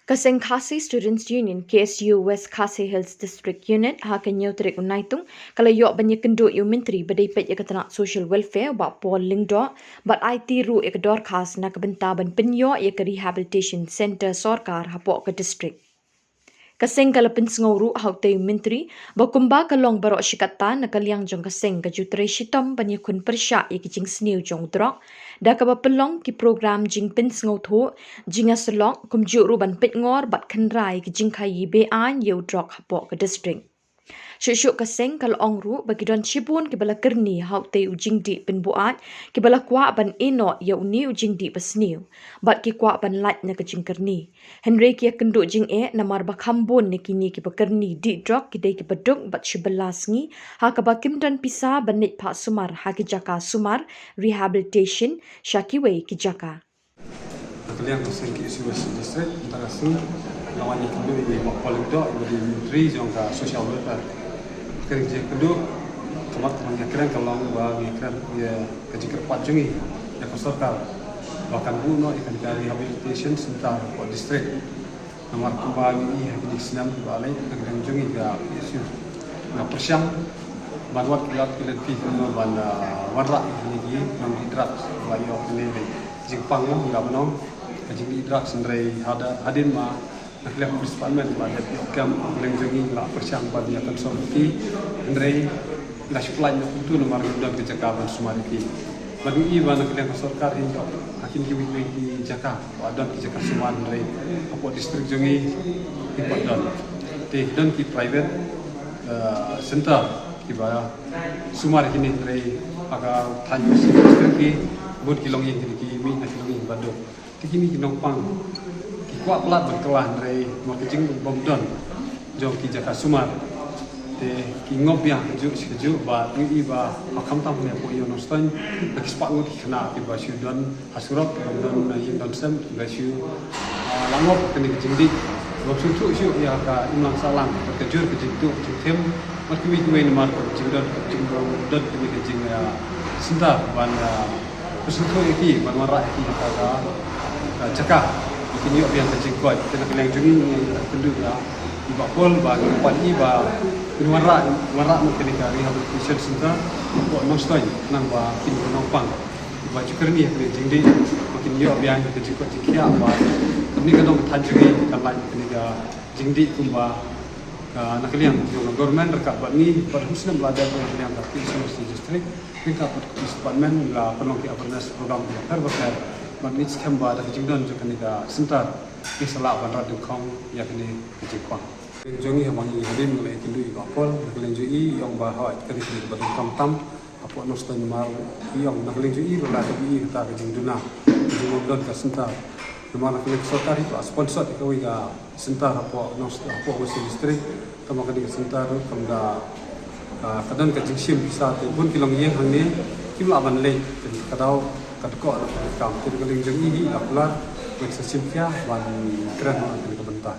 Kaseng Khasi Students Union KSU West Khasi Hills District Unit hakan nyotrik unaitung kalayok banyak kenduk yu Myntri bedipet ya katanak social welfare bak pol lingdo bat IT ru ya ke Dorkhas nak bentar ban Pynioh ya ke Rehabilitation Center Sorkar Hapoh ke district. Kaseng kala pensenguru haute Myntri bakumba kalong barok shikatan nakaliang jong kaseng ka jutre shitom banyakun persya ya ki jing sniu jong drok da ka pelong ki program jing pensengau tho jinga selok kum juru ban petngor bat khenrai ki jing khai be an yu drok Hapoh ke district. Syuk kaseng kal ongru bagi don chibun ke bala kerni haute ujing di pen buat ke bala kwa ban eno ya uni ujing di besniu bat ki kwa ban lat na ke jing kerni Henry ki kenduk jing namar bakambun ne kini ki bekerni di drok ki dei ki beduk bat 11 ngi ha ka bakim dan pisa banit pak sumar ha ki jaka sumar rehabilitation syakiwe ki jaka Kalian kaseng ki West district antara sing lawan ni kenduk di paling dok di Myntri jong ka social welfare kerja kedua kemat mengakiran kalau mengakiran ya kerja kerpat jungi ya Sorkar bahkan buno ikan Rehabilitation Center Hapoh district nomor kembali ini hari Islam balik negeri jungi ga isu na persiang banwat kilat kilat pi kuno banda warra ini gi nam hidrat layo ini jingpang ga benong jing hidrat sendiri hadin ma Nakliah Department ada program melengkapi la persiang bagi akan sorti Andre la supply na itu nomor dan kejakaban sumariki bagi iba nakliah Sorkar ini akin kiwi di Jakarta dan kejakaban sumar Andre Hapoh district jungi di Padang dan ki private center ki ba sumar kini Andre aga thanyu district ki bud kilong yang ki mi na kilong Badok kini kinong pang kuat pelat berkelah dari marketing bomdon jom ki jaka sumar te ki ngop yang sejuk ba ngi ba makam tam ne po yo nostan ki spak ngut kena ki ba syudon hasurok bomdon na yin don sem ga syu langop kini jingdi ngop sutu syu ya ka imlang salam kejur kejitu tem marki wi wi mar jingdon jingdon kini jing sinta ban sutu iki ban wara iki ka jaka kini apa yang terjengkot kena kelang jungi penduduk lah iba pol bagi pagi ba warra mungkin ke Rehabilitation Center buat nostoi nang ba kini nompang iba cukerni kena jengdi makin yo apa yang terjengkot jikia ba kami kadang tajungi kan lain kini ke jengdi kumba nak kalian yang government rekat buat ni pada khususnya belada dengan kalian tapi semua district kita pada department la penolong awareness program terbaik Magnis kamba ada kejingdan juga nika sentar ni salah bandar dukong ya kini kejikuan. Jongi hamang ini hadim mulai kindu iba pol naklen jui yang bahwa kali kini badung tam Hapoh nostan mar yang naklen jui rola tabi kata kejingduna kejingdon ka sentar. Nama naklen Sorkar itu sponsor ikawi ka sentar Hapoh nostan Hapoh West district tama kini sentar kamda kadang kejingsim bisa pun kilong yang hangni kimla ban le kadau kadko kam tu keling jengi apular wek sesimkia ban keren kebentar